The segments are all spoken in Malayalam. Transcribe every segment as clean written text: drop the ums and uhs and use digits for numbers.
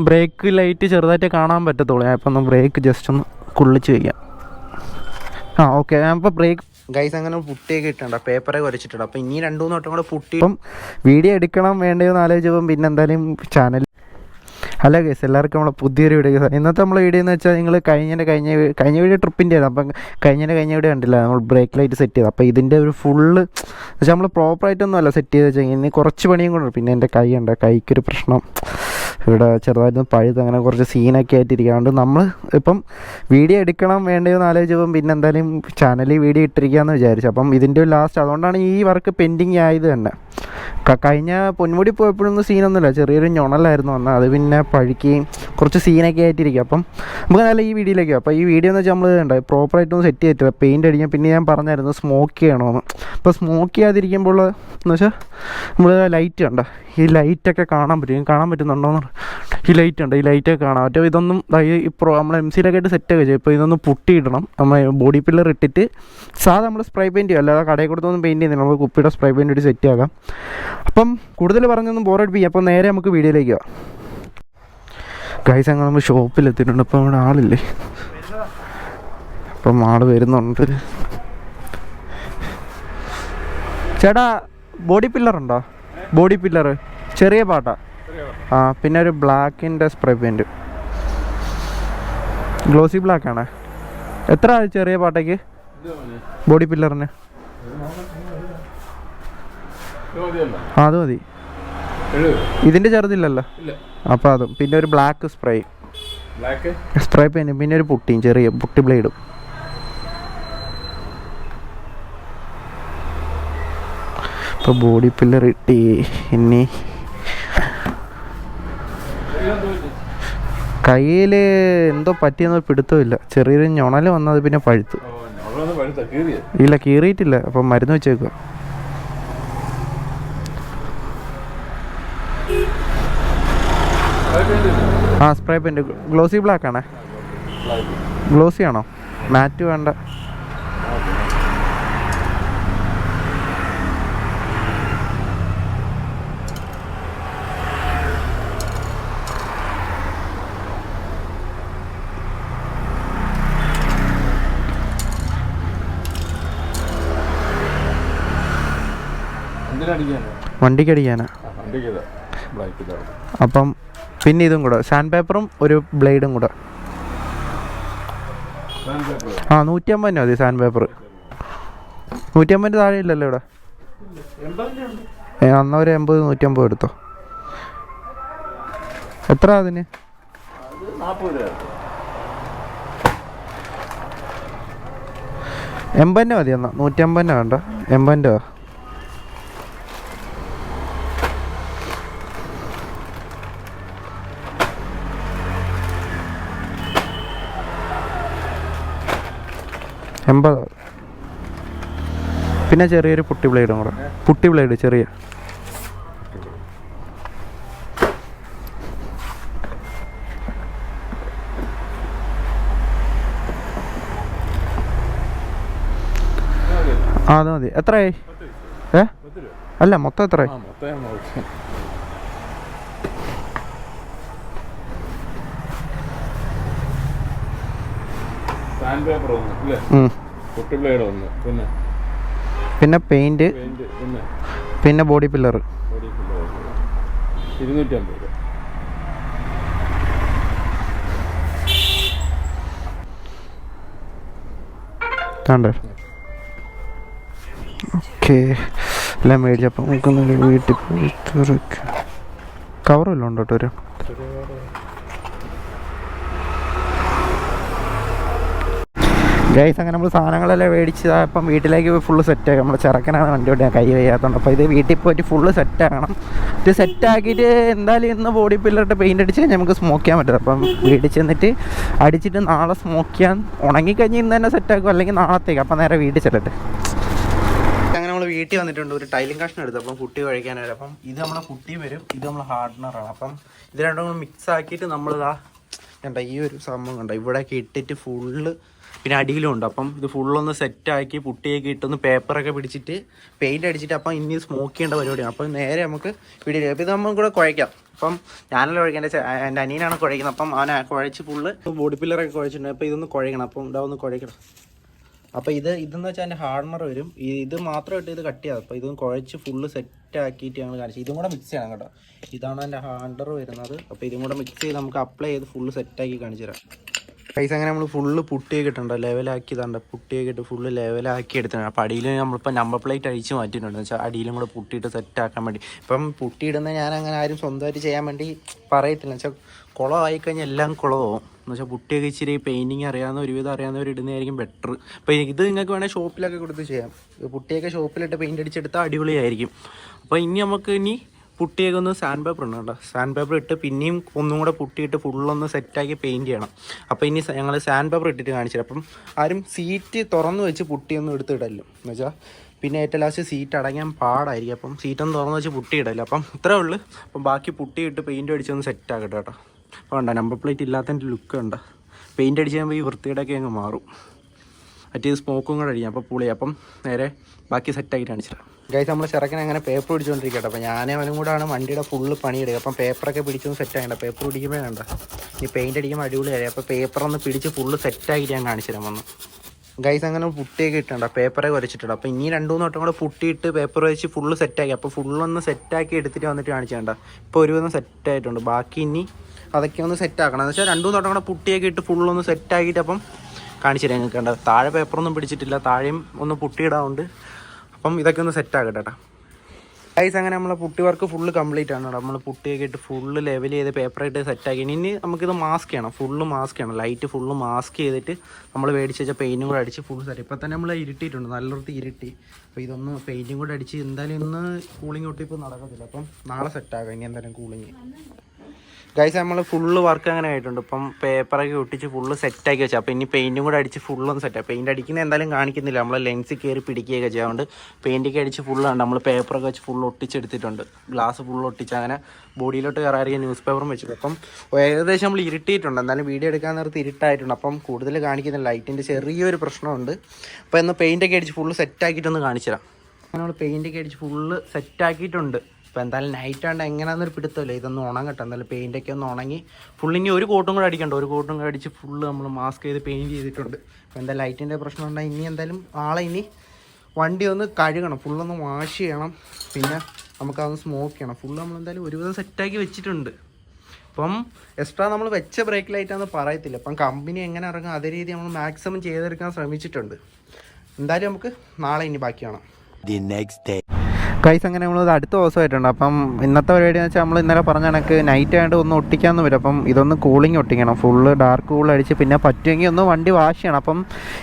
ബ്രേക്ക് ലൈറ്റ് ചെറുതായിട്ട് കാണാൻ പറ്റത്തുള്ളൂ. ഞാൻ ഇപ്പം ഒന്ന് ബ്രേക്ക് ജസ്റ്റ് ഒന്ന് കുള്ളിച്ച് വയ്ക്കാം. ഓക്കെ. ഞാൻ ഇപ്പോൾ ബ്രേക്ക് ഗൈസ് അങ്ങനെ പുട്ടിയൊക്കെ ഇട്ടുണ്ട്, പേപ്പറൊക്കെ വരച്ചിട്ടുണ്ട്. അപ്പോൾ ഇനി 2-3 വട്ടം കൂടെ പുട്ടി ഇപ്പം വീഡിയോ എടുക്കണം വേണ്ടയോ എന്ന് ആലോചിച്ചപ്പം പിന്നെ എന്തായാലും ചാനൽ. ഹലോ ഗൈസ്, എല്ലാവർക്കും നമ്മളെ പുതിയൊരു വീഡിയോ. ഇന്നത്തെ നമ്മളെ വീഡിയോ എന്ന് വെച്ചാൽ നിങ്ങൾ കഴിഞ്ഞ വീഡിയോ ട്രിപ്പിൻ്റെ ആയിരുന്നു. അപ്പം കഴിഞ്ഞ വീഡിയോ കണ്ടില്ല, നമ്മൾ ബ്രേക്ക് ലൈറ്റ് സെറ്റ് ചെയ്ത്. അപ്പോൾ ഇതിൻ്റെ ഒരു ഫുള്ള് വെച്ചാൽ നമ്മൾ പ്രോപ്പറായിട്ടൊന്നും അല്ല സെറ്റ് ചെയ്ത് വെച്ചാൽ ഇനി കുറച്ച് പണിയും കൂടെ. പിന്നെ എൻ്റെ കൈക്കൊരു പ്രശ്നം, ഇവിടെ ചെറുതായിട്ട് പഴുത് അങ്ങനെ കുറച്ച് സീനൊക്കെ ആയിട്ടിരിക്കാണ്ട് നമ്മൾ ഇപ്പം വീഡിയോ എടുക്കണം വേണ്ടയോ എന്ന് ആലോചിച്ചപ്പം പിന്നെ എന്തായാലും ചാനലിൽ വീഡിയോ ഇട്ടിരിക്കാമെന്ന് വിചാരിച്ചു. അപ്പം ഇതിൻ്റെ ലാസ്റ്റ് അതുകൊണ്ടാണ് ഈ വർക്ക് പെൻഡിങ് ആയത് തന്നെ. കഴിഞ്ഞ പൊന്മുടി പോയപ്പോഴൊന്നും സീനൊന്നുമില്ല, ചെറിയൊരു ഞൊണലായിരുന്നു വന്നത്. അത് പിന്നെ പഴുക്കുകയും കുറച്ച് സീനൊക്കെ ആയിട്ടിരിക്കും. അപ്പം നമുക്ക് നല്ല ഈ വീഡിയോയിലേക്ക്. അപ്പോൾ ഈ വീഡിയോ എന്ന് വെച്ചാൽ നമ്മൾ ഉണ്ട് പ്രോപ്പറായിട്ടൊന്നും സെറ്റ് ചെയ്തിട്ടില്ല, പെയിൻറ്റ് അടിക്കാൻ. പിന്നെ ഞാൻ പറഞ്ഞായിരുന്നു സ്മോക്ക് ചെയ്യണമെന്ന്. അപ്പോൾ സ്മോക്ക് ചെയ്യാതിരിക്കുമ്പോൾ എന്ന് വെച്ചാൽ നമ്മൾ ലൈറ്റ് കണ്ട, ഈ ലൈറ്റൊക്കെ കാണാൻ പറ്റുന്നുണ്ടോയെന്ന്. ഈ ലൈറ്റ് ഉണ്ട്, ഈ ലൈറ്റൊക്കെ കാണാം. മറ്റേ ഇതൊന്നും നമ്മൾ MC-ലൊക്കെ ആയിട്ട് സെറ്റൊക്കെ ചെയ്യും. ഇപ്പോൾ ഇതൊന്ന് പുട്ടിയിടണം. നമ്മൾ ബോഡി പില്ലർ ഇട്ടിട്ട് സാധാ നമ്മൾ സ്പ്രേ പെയിൻറ്റ് ചെയ്യും, അല്ലാതെ കടയിൽ കൊടുത്തൊന്നും പെയിൻറ്റ് ചെയ്യുന്നില്ല. നമ്മൾ കുപ്പിയുടെ സ്പ്രേ പെയിൻറ്റ് ഇട്ട് സെറ്റ് ആകാം. അപ്പം കൂടുതൽ പറഞ്ഞൊന്നും ബോറടിപ്പിക്കുക. അപ്പോൾ നേരെ നമുക്ക് വീഡിയോയിലേക്ക് പോകാം. ഗൈസ് അങ്ങനെ നമ്മൾ ഷോപ്പിലെത്തിയിട്ടുണ്ട്. അപ്പോൾ അവിടെ ആളില്ലേ, അപ്പം ആൾ വരുന്നുണ്ട്. ചേട്ടാ ബോഡി പില്ലറുണ്ടോ? ബോഡി പില്ലർ ചെറിയ പാട്ടാ. പിന്നെ ഒരു ബ്ലാക്കിൻ്റെ സ്പ്രേ പെയിൻറ്റ്, ഗ്ലോസി ബ്ലാക്കാണ്. എത്ര ചെറിയ പാട്ടയ്ക്ക് ബോഡി പില്ലറിന്? അത് മതി. ഇതിൻ്റെ ചെറുതില്ലല്ലോ. അപ്പോൾ അതും പിന്നെ ഒരു ബ്ലാക്ക് സ്പ്രേ പെയിൻറ്റ്, പിന്നെ ഒരു പുട്ടിയും, ചെറിയ പുട്ടി ബ്ലേഡും. ഇപ്പോൾ ബോഡി പില്ലർ ഇട്ടി. ഇനി കയ്യിൽ എന്തോ പറ്റിയെന്നൊരു പിടുത്തമില്ല, ചെറിയൊരു ഞൊണൽ വന്നത്, പിന്നെ പഴുത്ത്. ഇല്ല, കീറിയിട്ടില്ല. അപ്പം മരുന്ന് വെച്ചേക്കുക. സ്പ്രേ പെയിൻറ്റ് ഗ്ലോസി ബ്ലാക്ക് ആണേ. ഗ്ലോസി ആണോ? മാറ്റ് വേണ്ട. വണ്ടിക്കടിക്കാനാ. അപ്പം പിന്നെ ഇതും കൂടെ, സാൻഡ് പേപ്പറും ഒരു ബ്ലേഡും കൂടെ. 150 മതി സാൻഡ് പേപ്പർ. 150 താഴെ ഇല്ലല്ലോ ഇവിടെ. എന്നാൽ ഒരു 80 150 എടുത്തോ. എത്ര അതിന്? 80 മതി. എന്നാൽ 150 വേണ്ട, 80 രൂപ. പിന്നെ ചെറിയൊരു പുട്ടി ബ്ലേഡും കൂടെ. പുട്ടി ബ്ലേഡ് ചെറിയ. അത് മതി. എത്രയായി? അല്ല, മൊത്തം എത്രയായി? പിന്നെ പെയിന്റ്, പിന്നെ ബോഡി പില്ലർ 250. ഓക്കെ, എല്ലാം മേടിച്ചപ്പം നമുക്കൊന്ന് വീട്ടിൽ പോയി കവറെല്ലാം ഉണ്ടോ ഒരു. ഗൈസ് അങ്ങനെ നമ്മൾ സാധനങ്ങളെല്ലാം മേടിച്ചതാ. ഇപ്പം വീട്ടിലേക്ക് ഫുള്ള് സെറ്റാക്കി. നമ്മൾ ചെറുക്കനാണ് വണ്ടി ഓടിക്കാൻ കൈ വയ്യാത്തതുകൊണ്ട്. അപ്പോൾ ഇത് വീട്ടിൽ പോയിട്ട് ഫുള്ള് സെറ്റാക്കണം. ഇത് സെറ്റാക്കിയിട്ട് എന്തായാലും ഇന്ന് ബോഡി പില്ലറിട്ട് പെയിൻ്റ് അടിച്ച് കഴിഞ്ഞാൽ നമുക്ക് സ്മോക്ക് ചെയ്യാൻ പറ്റും. അപ്പം വീട്ടിൽ ചെന്നിട്ട് അടിച്ചിട്ട് നാളെ സ്മോക്ക് ചെയ്യാൻ ഉണങ്ങിക്കഴിഞ്ഞ് ഇന്ന് തന്നെ സെറ്റാക്കും, അല്ലെങ്കിൽ നാളത്തേക്ക്. അപ്പം നേരെ വീട്ടിൽ ചെല്ലട്ടെ. അങ്ങനെ നമ്മൾ വീട്ടിൽ വന്നിട്ടുണ്ട്. ഒരു ടൈലിംഗ് കഷ്ണം എടുത്തു. അപ്പം പുട്ടി കഴിക്കാനായിട്ട്. അപ്പം ഇത് നമ്മളെ പുട്ടി വരും, ഇത് നമ്മൾ ഹാർഡ്നറാണ്. അപ്പം ഇത് രണ്ടും കൂടെ മിക്സ് ആക്കിയിട്ട് നമ്മളിതാ കണ്ട ഈ ഒരു സംഭവം കണ്ട ഇവിടെയൊക്കെ ഇട്ടിട്ട് ഫുള്ള്, പിന്നെ അടിയിലും ഉണ്ട്. അപ്പം ഇത് ഫുള്ളൊന്ന് സെറ്റാക്കി പുട്ടിയൊക്കെ ഇട്ടൊന്ന് പേപ്പറൊക്കെ പിടിച്ചിട്ട് പെയിൻറ്റ് അടിച്ചിട്ട് അപ്പം ഇനി സ്മോക്ക് ചെയ്യേണ്ട പരിപാടിയാണ്. അപ്പം നേരെ നമുക്ക് വീഡിയോ അപ്പോൾ ഇത് നമ്മൾ കൂടെ കുഴയ്ക്കാം. അപ്പം ഞാനല്ല കുഴയ്ക്കാം, എൻ്റെ അനിയനാണ് കുഴയ്ക്കുന്നത്. അപ്പം അവനെ കുഴച്ച് ഫുള്ള് ബോഡി പില്ലറൊക്കെ കുഴച്ചിട്ടുണ്ട്. അപ്പോൾ ഇതൊന്ന് കുഴയണം. അപ്പം ഇതാവൊന്ന് കുഴയ്ക്കണം. അപ്പോൾ ഇതെന്ന് വെച്ചാൽ എൻ്റെ ഹാർഡ്നർ വരും. ഇത് മാത്രമായിട്ട് ഇത് കട്ട് ചെയ്യാം. അപ്പോൾ ഇതൊന്ന് കുഴച്ച് ഫുള്ള് സെറ്റാക്കിയിട്ട് ഞങ്ങൾ കാണിച്ചു. ഇതും കൂടെ മിക്സ് ചെയ്യണം കേട്ടോ. ഇതാണ് എൻ്റെ ഹാർഡ്നർ വരുന്നത്. അപ്പോൾ ഇതും കൂടെ മിക്സ് ചെയ്ത് നമുക്ക് അപ്ലൈ ചെയ്ത് ഫുള്ള് സെറ്റാക്കി കാണിച്ചു തരാം. പൈസ അങ്ങനെ നമ്മൾ ഫുള്ള് പുട്ടിയൊക്കെ ഇട്ടുണ്ടോ, ലെവലാക്കി ഇതാണ്ട് പുട്ടിയൊക്കെ ഇട്ട് ഫുള്ള് ലെവലാക്കി എടുത്തിട്ടുണ്ട്. അപ്പോൾ അടിയിൽ നമ്മളിപ്പോൾ നമ്പർ പ്ലേറ്റ് അഴിച്ച് മാറ്റിയിട്ടുണ്ട്. എന്ന് വെച്ചാൽ അടിയിലും കൂടെ പുട്ടിയിട്ട് സെറ്റാക്കാൻ വേണ്ടി. ഇപ്പം പുട്ടിയിടുന്നത് ഞാൻ അങ്ങനെ ആരും സ്വന്തമായിട്ട് ചെയ്യാൻ വേണ്ടി പറയത്തില്ല. എന്ന് വെച്ചാൽ കുളമായി കഴിഞ്ഞാൽ എല്ലാം കുളമാവും. എന്ന് വെച്ചാൽ പുട്ടിയൊക്കെ ഇച്ചിരി പെയിൻറ്റിങ് അറിയാവുന്ന ഒരുവിധം അറിയാവുന്നവർ ഇടുന്നതായിരിക്കും ബെറ്റർ. അപ്പോൾ ഇത് നിങ്ങൾക്ക് വേണമെങ്കിൽ ഷോപ്പിലൊക്കെ കൊടുത്ത് ചെയ്യാം. പുട്ടിയൊക്കെ ഷോപ്പിലിട്ട് പെയിൻറ്റ് അടിച്ചെടുത്താൽ അടിപൊളിയായിരിക്കും. അപ്പോൾ ഇനി പുട്ടിയൊക്കെ ഒന്ന് സാൻഡ് പേപ്പർ ഉണ്ട് കേട്ടോ. സാൻഡ് പേപ്പർ ഇട്ട് പിന്നെയും ഒന്നും കൂടെ പുട്ടിയിട്ട് ഫുള്ളൊന്ന് സെറ്റാക്കി പെയിൻറ്റ് ചെയ്യണം. അപ്പോൾ ഇനി ഞങ്ങൾ സാൻഡ് പേപ്പർ ഇട്ടിട്ട് കാണിച്ചു തരാം. അപ്പം ആരും സീറ്റ് തുറന്ന് വെച്ച് പുട്ടിയൊന്നും എടുത്തിടല്ലോ. എന്ന് വെച്ചാൽ പിന്നെ ഏറ്റവും ലാസ്റ്റ് സീറ്റ് അടങ്ങാൻ പാടായിരിക്കും. അപ്പം സീറ്റൊന്നും തുറന്ന് വെച്ച് പുട്ടി ഇടല്ലോ. അപ്പം ഇത്രേ ഉള്ളൂ. അപ്പം ബാക്കി പുട്ടി ഇട്ട് പെയിൻറ്റ് അടിച്ചൊന്ന് സെറ്റാക്കട്ടെ കേട്ടോ. അപ്പോൾ ഉണ്ടോ നമ്പർ പ്ലേറ്റ് ഇല്ലാത്തതിൻ്റെ ലുക്ക് ഉണ്ട്. പെയിൻറ്റ് അടിച്ച് കഴിയുമ്പോൾ ഈ വൃത്തിയുടെയൊക്കെ അങ്ങ് മാറും. മറ്റേ സ്മോക്കും കൂടെ അടിക്കാം. അപ്പോൾ പുളി. അപ്പം നേരെ ബാക്കി സെറ്റാക്കിയിട്ട് കാണിച്ചു തരാം. ഗൈസ് നമ്മൾ ചെറുക്കനെ അങ്ങനെ പേപ്പർ പിടിച്ചുകൊണ്ടിരിക്കട്ടെ. അപ്പോൾ ഞാനേ അവനും കൂടാണ് വണ്ടിയുടെ ഫുള്ള് പണിയെടുക്കുക. അപ്പം പേപ്പറൊക്കെ പിടിച്ചൊന്ന് സെറ്റാക്കണ്ട. പേപ്പർ പിടിക്കുമ്പോൾ വേണ്ട, ഇനി പെയിൻറ്റ് അടിക്കുമ്പോൾ അടിപൊളിയായി. അപ്പോൾ പേപ്പറൊന്ന് പിടിച്ച് ഫുള്ള് സെറ്റാക്കിയിട്ട് ഞാൻ കാണിച്ചു തരാൻ വന്നു. ഗൈസ് അങ്ങനെ പുട്ടിയൊക്കെ ഇട്ടുണ്ട്, പേപ്പറെ കുരച്ചിട്ടുണ്ട്. അപ്പോൾ ഇനി 2-3 വട്ടം കൂടെ പുട്ടിയിട്ട് പേപ്പർ വെച്ച് ഫുള്ള് സെറ്റാക്കി. അപ്പോൾ ഫുള്ളൊന്ന് സെറ്റാക്കി എടുത്തിട്ട് വന്നിട്ട് കാണിച്ചു തരണ്ട. ഇപ്പോൾ ഒരുവിധം സെറ്റായിട്ടുണ്ട്. ബാക്കി ഇനി അതൊക്കെ ഒന്ന് സെറ്റാക്കണം. എന്ന് വെച്ചാൽ 2-3 വട്ടം കൂടെ പുട്ടിയൊക്കെ ഇട്ട് ഫുള്ളൊന്ന് സെറ്റാക്കിയിട്ട് അപ്പം കാണിച്ചു തരാം. നിങ്ങൾക്ക് കണ്ട താഴെ പേപ്പറൊന്നും പിടിച്ചിട്ടില്ല, താഴെയും ഒന്ന് പുട്ടിയിടാറുണ്ട്. അപ്പം ഇതൊക്കെ ഒന്ന് സെറ്റാക്കട്ടെ കേട്ടോ. ഗൈസ് അങ്ങനെ നമ്മളെ പുട്ടി വർക്ക് ഫുള്ള് കംപ്ലീറ്റ് ആണ്. നമ്മൾ പുട്ടിയൊക്കെ ഇട്ട് ഫുള്ള് ലെവൽ ചെയ്ത് പേപ്പറായിട്ട് സെറ്റാക്കി. ഇനി നമുക്കിത് മാസ്ക് ചെയ്യണം, ഫുള്ള് മാസ്ക് ചെയ്യണം. ലൈറ്റ് ഫുള്ള് മാസ്ക് ചെയ്തിട്ട് നമ്മൾ മേടിച്ച് വെച്ചാൽ പെയിൻറ്റും കൂടെ അടിച്ച് ഫുള്ള് സെറ്റ്. ഇപ്പം തന്നെ നമ്മൾ ഇരുട്ടിയിട്ടുണ്ട്, നല്ലൊരുത്തി ഇരുട്ടി. അപ്പോൾ ഇതൊന്ന് പെയിൻറ്റും കൂടെ അടിച്ച് എന്തായാലും ഇന്ന് കൂളിംഗ് ഒട്ടിപ്പോൾ നടക്കത്തില്ല. അപ്പം നാളെ സെറ്റാക്കാം ഇനി എന്തായാലും കൂളിങ്. ഗൈസ് നമ്മൾ ഫുള്ള് വർക്ക് അങ്ങനെ ആയിട്ടുണ്ട്. ഇപ്പം പേപ്പറൊക്കെ ഒട്ടിച്ച് ഫുള്ള് സെറ്റാക്കി വെച്ചാൽ. അപ്പോൾ ഇനി പെയിൻറ്റും കൂടെ അടിച്ച് ഫുള്ളൊന്ന് സെറ്റാണ്. പെയിൻറ്റ് അടിക്കുന്നത് എന്തായാലും കാണിക്കുന്നില്ല, നമ്മൾ ലെൻസിൽ കയറി പിടിക്കുകയൊക്കെ ചെയ്യാറുണ്ട്. പെയിൻറ്റൊക്കെ അടിച്ച് ഫുള്ളാണ്. നമ്മൾ പേപ്പറൊക്കെ വെച്ച് ഫുള്ള് ഒട്ടിച്ചെടുത്തിട്ടുണ്ട്. ഗ്ലാസ് ഫുള്ള് ഒട്ടിച്ച് അങ്ങനെ ബോഡിയിലോട്ട് കയറാറിയ ന്യൂസ് പേപ്പറും വെച്ചു. അപ്പം ഏകദേശം നമ്മൾ ഇരുട്ടിയിട്ടുണ്ട്. എന്തായാലും വീഡിയോ എടുക്കാൻ നേരത്ത് ഇരുട്ടായിട്ടുണ്ട്. അപ്പം കൂടുതൽ കാണിക്കുന്നില്ല, ലൈറ്റിൻ്റെ ചെറിയൊരു പ്രശ്നമുണ്ട്. അപ്പോൾ ഇന്ന് പെയിൻറ്റൊക്കെ അടിച്ച് ഫുള്ള് സെറ്റാക്കിയിട്ടൊന്ന് കാണിച്ചു തരാം. അങ്ങനെ നമ്മൾ പെയിൻറ്റൊക്കെ അടിച്ച് ഫുള്ള് സെറ്റാക്കിയിട്ടുണ്ട്. അപ്പോൾ എന്തായാലും നൈറ്റ് ആണ്ട് എങ്ങനെയാണെന്നൊരു പിടുത്തമല്ലോ. ഇതൊന്ന് ഉണങ്ങട്ടെ. എന്തായാലും പെയിൻറ്റൊക്കെ ഒന്ന് ഉണങ്ങി ഫുള്ള് ഇനി ഒരു കോട്ടും കൂടെ അടിക്കണ്ട. ഒരു കോട്ടും കൂടെ അടിച്ച് ഫുള്ള് നമ്മൾ മാസ്ക് ചെയ്ത് പെയിൻറ്റ് ചെയ്തിട്ടുണ്ട്. അപ്പോൾ എന്തായാലും ലൈറ്റിൻ്റെ പ്രശ്നം ഉണ്ടായി. ഇനി എന്തായാലും ഇനി വണ്ടി ഒന്ന് കഴുകണം, ഫുള്ളൊന്ന് വാഷ് ചെയ്യണം. പിന്നെ നമുക്കതൊന്ന് സ്മോക്ക് ചെയ്യണം. ഫുള്ള് നമ്മളെന്തായാലും ഒരുവിധം സെറ്റാക്കി വെച്ചിട്ടുണ്ട്. അപ്പം എക്സ്ട്രാ നമ്മൾ വെച്ച ബ്രേക്ക് ലൈറ്റാണെന്ന് പറയത്തില്ല. അപ്പം കമ്പനി എങ്ങനെ ഇറങ്ങും അതേ രീതി നമ്മൾ മാക്സിമം ചെയ്തെടുക്കാൻ ശ്രമിച്ചിട്ടുണ്ട്. എന്തായാലും നമുക്ക് നാളെ ഇനി ബാക്കി കാണാം. ഗൈസ് അങ്ങനെ നമ്മളത് അടുത്ത ദിവസമായിട്ടുണ്ട്. അപ്പം ഇന്നത്തെ പരിപാടി എന്ന് വെച്ചാൽ നമ്മൾ ഇന്നലെ പറഞ്ഞ കണക്ക് നൈറ്റ് ആയിട്ട് ഒന്ന് ഒട്ടിക്കാമെന്ന് വരും. അപ്പം ഇതൊന്ന് കൂളിംഗ് ഒട്ടിക്കണം, ഫുള്ള് ഡാർക്ക് കൂൾ അടിച്ച്. പിന്നെ പറ്റുമെങ്കിൽ ഒന്ന് വണ്ടി വാഷ് ചെയ്യണം. അപ്പം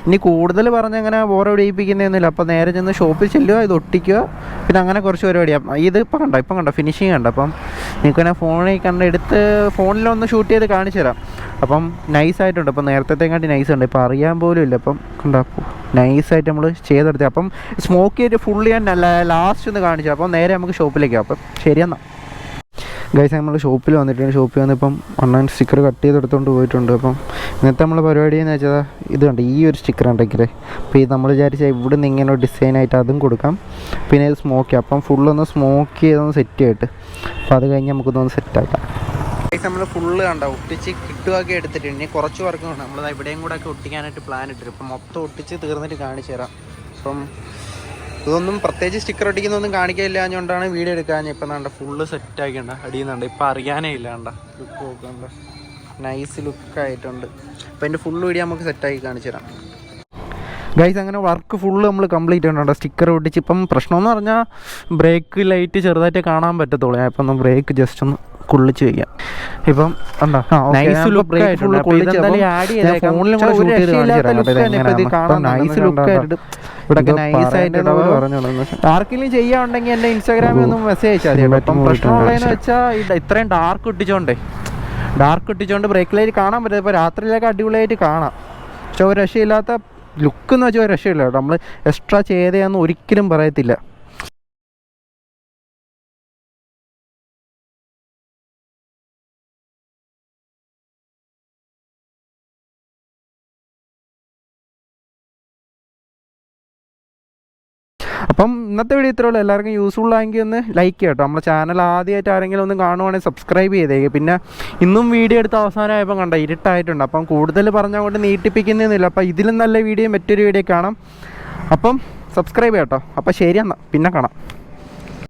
ഇനി കൂടുതൽ പറഞ്ഞങ്ങനെ ബോർ പിടിപ്പിക്കുന്നതൊന്നുമില്ല. അപ്പോൾ നേരെ ചെന്ന് ഷോപ്പിൽ ചെല്ലുക, ഇത് ഒട്ടിക്കുക, പിന്നെ അങ്ങനെ കുറച്ച് പരിപാടിയാണ്. ഇത് ഇപ്പം കണ്ട ഫിനിഷിങ് കണ്ട. അപ്പം എനിക്കങ്ങനെ ഫോണിൽ എടുത്ത് ഫോണിലൊന്ന് ഷൂട്ട് ചെയ്ത് കാണിച്ചു തരാം. അപ്പം നൈസായിട്ടുണ്ട്. അപ്പം നേരത്തെക്കാട്ടി നൈസുണ്ട്. ഇപ്പം അറിയാൻ പോലും ഇല്ല. അപ്പം കണ്ടോ നൈസായിട്ട് നമ്മൾ ചെയ്തെടുത്തത്. അപ്പം സ്മോക്ക് ചെയ്തിട്ട് ഫുള്ള് ഞാൻ ലാസ്റ്റ് ഒന്ന് കാണിച്ചു. അപ്പം നേരെ നമുക്ക് ഷോപ്പിലേക്ക്. അപ്പം ശരിയെന്നാ ഗൈസ് നമ്മൾ ഷോപ്പിൽ വന്നിട്ടുണ്ട്. ഷോപ്പിൽ വന്നിപ്പം അണ്ണൻ സ്റ്റിക്കർ കട്ട് ചെയ്തെടുത്തുകൊണ്ട് പോയിട്ടുണ്ട്. അപ്പം ഇന്നത്തെ നമ്മൾ പരിപാടി എന്ന് വെച്ചാൽ ഇത് കണ്ട് ഈ ഒരു സ്റ്റിക്കർ ഉണ്ടെങ്കിലേ. അപ്പോൾ ഇത് നമ്മൾ വിചാരിച്ചാൽ ഇവിടെ നിന്ന് ഇങ്ങനെ ഡിസൈനായിട്ട് അതും കൊടുക്കാം. പിന്നെ ഇത് സ്മോക്ക് ചെയ്യാം. അപ്പം ഫുള്ളൊന്ന് സ്മോക്ക് ചെയ്തൊന്ന് സെറ്റ് ചെയ്തിട്ട് അപ്പോൾ അത് കഴിഞ്ഞ് നമുക്കിതൊന്ന് സെറ്റാക്കാം. നമ്മൾ ഫുള്ള് കണ്ട ഒട്ടിച്ച് കിട്ടുകയൊക്കെ എടുത്തിട്ടുണ്ട്. ഇനി കുറച്ച് വർക്ക് വേണം. നമ്മൾ ഇവിടെയും കൂടെ ഒക്കെ ഒട്ടിക്കാനായിട്ട് പ്ലാൻ ഇട്ടിട്ട് ഇപ്പം മൊത്തം ഒട്ടിച്ച് തീർന്നിട്ട് കാണിച്ചു തരാം. അപ്പം ഇതൊന്നും പ്രത്യേകിച്ച് സ്റ്റിക്കർ ഒട്ടിക്കുന്നൊന്നും കാണിക്കില്ല എന്നുകൊണ്ടാണ് വീഡിയോ എടുക്കാൻ. ഇപ്പം വേണ്ട ഫുള്ള് സെറ്റാക്കിണ്ട അടിയുന്നുണ്ട്. ഇപ്പം അറിയാനേ ഇല്ല കണ്ട ലുക്ക് നോക്കണ്ട, നൈസ് ലുക്കായിട്ടുണ്ട്. അപ്പം എൻ്റെ ഫുള്ള് വീഡിയോ നമുക്ക് സെറ്റാക്കി കാണിച്ചു തരാം. ഗൈസ് അങ്ങനെ വർക്ക് ഫുള്ള് നമ്മൾ കംപ്ലീറ്റ് ചെയ്യണുണ്ട്. സ്റ്റിക്കർ ഒട്ടിച്ച് ഇപ്പം പ്രശ്നമെന്ന് പറഞ്ഞാൽ ബ്രേക്ക് ലൈറ്റ് ചെറുതായിട്ട് കാണാൻ പറ്റത്തുള്ളൂ. ഞാൻ ഇപ്പം ഒന്ന് ബ്രേക്ക് ജസ്റ്റ് ഒന്ന് കുള്ളിച്ച് വയ്ക്കാം. ഇപ്പം നൈസ് ലുക്കായിട്ടുണ്ട്. ആർക്കെങ്കിലും ചെയ്യാനുണ്ടെങ്കിൽ എൻ്റെ ഇൻസ്റ്റാഗ്രാമിൽ ഒന്ന് മെസ്സേജ് അയച്ചാൽ മതി. ഇപ്പം പ്രശ്നമുള്ളതെന്ന് വെച്ചാൽ ഇത്രയും ഡാർക്ക് ഒട്ടിച്ചോണ്ട് ബ്രേക്ക് ലൈറ്റ് കാണാൻ പറ്റും. ഇപ്പോൾ രാത്രിയിലൊക്കെ അടിപൊളിയായിട്ട് കാണാം. പക്ഷെ ഒരു രക്ഷയില്ലാത്ത ലുക്ക് എന്ന് വെച്ചാൽ ഒരു രക്ഷയില്ല. നമ്മൾ എക്സ്ട്രാ ചെയ്തതെന്ന് ഒരിക്കലും പറയത്തില്ല. അപ്പം ഇന്നത്തെ വീഡിയോ ഇത്രേ ഉള്ളൂ. എല്ലാവർക്കും യൂസ്ഫുൾ ആയെങ്കിൽ ഒന്ന് ലൈക്ക് ചെയ്യാം കേട്ടോ. നമ്മുടെ ചാനൽ ആദ്യമായിട്ട് ആരെങ്കിലും ഒന്ന് കാണുവാണെങ്കിൽ സബ്സ്ക്രൈബ് ചെയ്തേക്ക്. പിന്നെ ഇന്നും വീഡിയോ എടുത്ത് അവസാനമായപ്പോൾ കണ്ട ഇരുട്ടായിട്ടുണ്ട്. അപ്പം കൂടുതൽ പറഞ്ഞാൽ കൊണ്ട് നീട്ടിപ്പിക്കുന്നൊന്നുമില്ല. അപ്പോൾ ഇതിലും നല്ല വീഡിയോ മറ്റൊരു വീഡിയോ കാണാം. അപ്പം സബ്സ്ക്രൈബ് ചെയ്യാം കേട്ടോ. അപ്പോൾ ശരി എന്നാൽ പിന്നെ കാണാം.